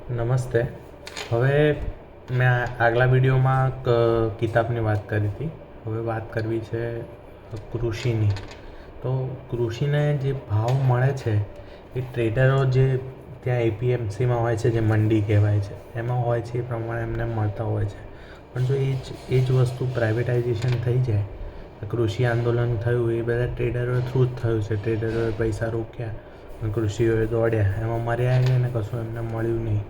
નમસ્તે. હવે મેં આગલા વિડીયોમાં કિતાબની વાત કરી હતી. હવે વાત કરવી છે કૃષિની. તો કૃષિને જે ભાવ મળે છે એ ટ્રેડરો જે ત્યાં એપીએમસીમાં હોય છે, જે મંડી કહેવાય છે, એમાં હોય છે એ પ્રમાણે એમને મળતા હોય છે. પણ જો એ જ વસ્તુ પ્રાઇવેટાઇઝેશન થઈ જાય, કૃષિ આંદોલન થયું એ બધા ટ્રેડરો થ્રુ જ થયું છે. ટ્રેડરોએ પૈસા રોક્યા અને કૃષિઓએ દોડ્યા, એમાં મર્યા ગયા ને કશું એમને મળ્યું નહીં.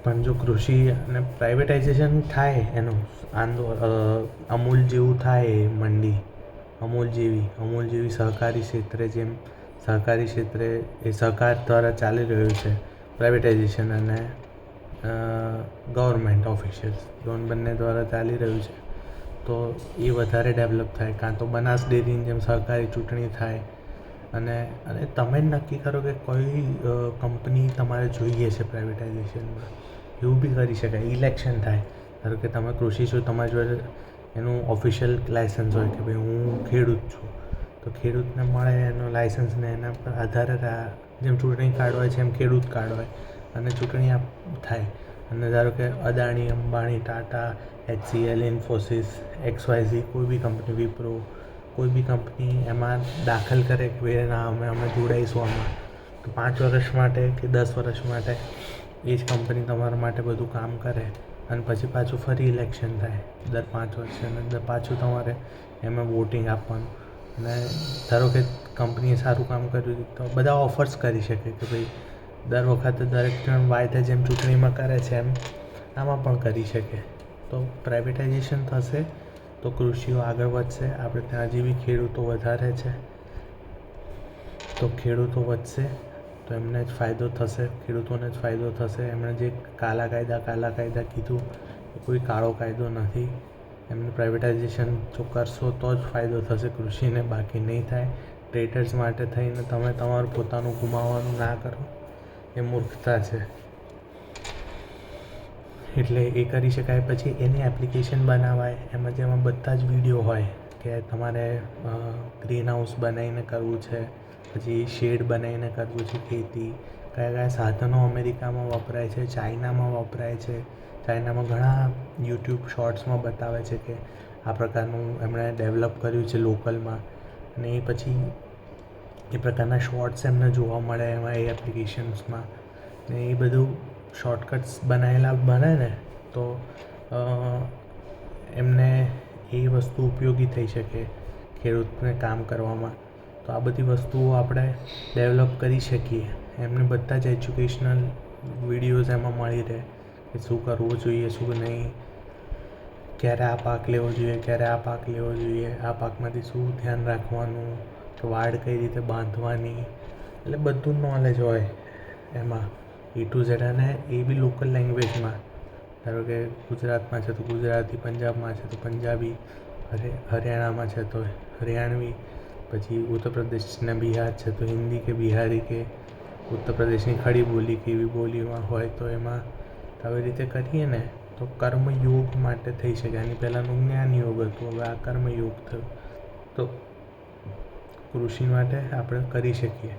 પણ જો કૃષિ અને પ્રાઇવેટાઇઝેશન થાય, એનું અમૂલ જેવું થાય, મંડી અમૂલ જેવી સહકારી ક્ષેત્રે એ સહકાર દ્વારા ચાલી રહ્યું છે પ્રાઇવેટાઇઝેશન, અને ગવર્મેન્ટ ઓફિશિયલ્સ બંને દ્વારા ચાલી રહ્યું છે. તો એ વધારે ડેવલપ થાય. કાં તો બનાસ ડેરીની જેમ સહકારી ચૂંટણી થાય અને તમે જ નક્કી કરો કે કઈ કંપની તમારે જોઈએ છે પ્રાઇવેટાઇઝેશનમાં. એવું બી કરી શકાય. ઇલેક્શન થાય, ધારો કે તમે કૃષિ છો, તમારી જોડે એનું ઓફિશિયલ લાઇસન્સ હોય કે ભાઈ હું ખેડૂત છું, તો ખેડૂતને મળે એનો લાઇસન્સને એના પર આધારે જેમ ચૂંટણી કાર્ડ હોય છે એમ ખેડૂત કાર્ડ હોય અને ચૂંટણી થાય. અને ધારો કે અદાણી, અંબાણી, ટાટા, HCL, ઇન્ફોસિસ, XYZ કોઈ બી કંપની, વિપ્રો, કોઈ બી કંપની એમાં દાખલ કરે કે ભાઈ ના અમે જોડાઈશું આમાં, તો 5 વર્ષ માટે કે 10 વર્ષ માટે એ જ કંપની તમારા માટે બધું કામ કરે. અને પછી પાછું ફરી ઇલેક્શન થાય દર 5 વર્ષે, અને પાછું તમારે એમાં વોટિંગ આપવાનું. અને ધારો કે કંપનીએ સારું કામ કર્યું તો બધા ઓફર્સ કરી શકે કે ભાઈ દર વખતે દરેક જણ વાયદા જેમ ચૂંટણીમાં કરે છે એમ આમાં પણ કરી શકે. તો પ્રાઇવેટાઇઝેશન થશે તો કૃષિઓ આગળ વધશે. આપણે ત્યાં હજી બી ખેડૂતો વધારે છે, તો ખેડૂતો વધશે તો એમને જ ફાયદો થશે, ખેડૂતોને જ ફાયદો થશે. એમણે જે કાલા કાયદા કીધું એ કોઈ કાળો કાયદો નથી. એમને પ્રાઇવેટાઇઝેશન જો કરશો તો જ ફાયદો થશે કૃષિને, બાકી નહીં થાય. ટ્રેડર્સ માટે થઈને તમે તમારું પોતાનું ગુમાવવાનું ના કરો, એ મૂર્ખતા છે. એટલે એ કરી શકાય. પછી એની એપ્લિકેશન બનાવાય, જેમાં બધા જ વિડીયો હોય કે તમારે ગ્રીન હાઉસ બનાવીને કરવું છે, પછી શેડ બનાવીને કરવું છે ખેતી, કયા સાધનો અમેરિકામાં વપરાય છે, ચાઇનામાં વપરાય છે. ચાઇનામાં ઘણા યુટ્યુબ શોર્ટ્સમાં બતાવે છે કે આ પ્રકારનું એમણે ડેવલપ કર્યું છે લોકલમાં, અને એ પછી એ પ્રકારના શોર્ટ્સ એમને જોવા મળે એમાં એ એપ્લિકેશન્સમાં. ને એ બધું શોર્ટકટ્સ બનાવેલા બને ને તો એમને એ વસ્તુ ઉપયોગી થઈ શકે ખેડૂતને કામ કરવામાં. તો આ બધી વસ્તુઓ આપણે ડેવલપ કરી શકીએ. એમને બધા જ એજ્યુકેશનલ વિડીયોઝ એમાં મળી રહે કે શું કરવું જોઈએ, શું નહીં, ક્યારે આ પાક લેવો જોઈએ, ક્યારે આ પાક લેવો જોઈએ, આ પાકમાંથી શું ધ્યાન રાખવાનું, કે વાડ કઈ રીતે બાંધવાની, એટલે બધું નોલેજ હોય એમાં A to Z. અને એ બી લોકલ લેંગ્વેજમાં. ધારો કે ગુજરાતમાં છે તો ગુજરાતી, પંજાબમાં છે તો પંજાબી, હરિયાણામાં છે તો હરિયાણવી, પછી ઉત્તર પ્રદેશ ને બિહાર છે તો હિન્દી કે બિહારી કે ઉત્તર પ્રદેશની ખડી બોલી કે એવી બોલીમાં હોય તો એમાં આવી રીતે કરીએ ને તો કર્મયોગ માટે થઈ શકે. આની પહેલાંનું જ્ઞાન યોગ હતું, હવે આ કર્મયોગ થયું. તો કૃષિ માટે આપણે કરી શકીએ.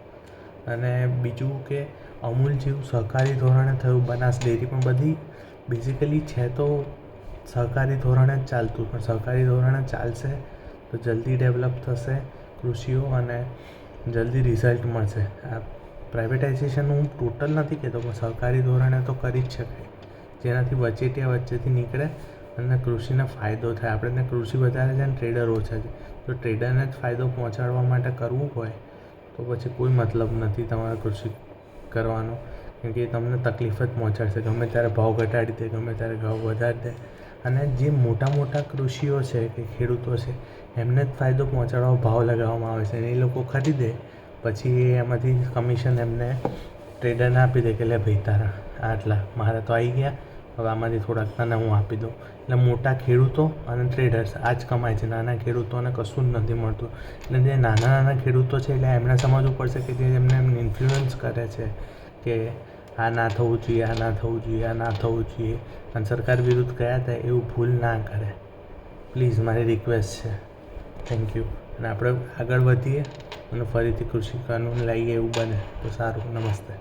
અને બીજું કે અમૂલ જેવું સહકારી ધોરણે થયું, બનાસ ડેરી પણ બધી બેઝિકલી છે તો સહકારી ધોરણે જ ચાલતું, પણ સહકારી ધોરણે ચાલશે તો જલ્દી ડેવલપ થશે કૃષિઓ અને જલ્દી રિઝલ્ટ મળશે. આ પ્રાઇવેટાઇઝેશન હું ટોટલ નથી કહેતો, પણ સહકારી ધોરણે તો કરી જ શકાય, જેનાથી વચ્ચેથી નીકળે અને કૃષિને ફાયદો થાય. આપણે કૃષિ વધારે છે અને ટ્રેડર ઓછા છે. તો ટ્રેડરને જ ફાયદો પહોંચાડવા માટે કરવું હોય તો પછી કોઈ મતલબ નથી તમારે કૃષિ કરવાનો, કેમ કે એ તમને તકલીફ જ પહોંચાડશે. ગમે ત્યારે ભાવ ઘટાડી દે, ગમે ત્યારે ભાવ વધારી દે. અને જે મોટા કૃષિઓ છે કે ખેડૂતો છે એમને જ ફાયદો પહોંચાડવા ભાવ લગાવવામાં આવે છે, અને એ લોકો ખરીદે પછી એમાંથી કમિશન એમને ટ્રેડરને આપી દે કે લે ભાઈ તારા આટલા મારે તો આવી ગયા, હવે આમાંથી થોડાક તને હું આપી દઉં. એટલે મોટા ખેડૂતો અને ટ્રેડર્સ આ જ કમાય છે, નાના ખેડૂતોને કશું જ નથી મળતું. એટલે જે નાના ખેડૂતો છે એટલે એમને સમજવું પડશે કે જે એમને ઇન્ફ્લુઅન્સ કરે છે કે આ ના થવું જોઈએ, આ ના થવું જોઈએ, આ ના થવું જોઈએ, અને સરકાર વિરુદ્ધ ગયા હતા એવું ભૂલ ના કરે. પ્લીઝ મારી રિક્વેસ્ટ છે. Thank you. અને આપણે આગળ વધીએ અને ફરીથી કૃષિ કાનૂન લાવીએ એવું બને તો સારું. નમસ્તે.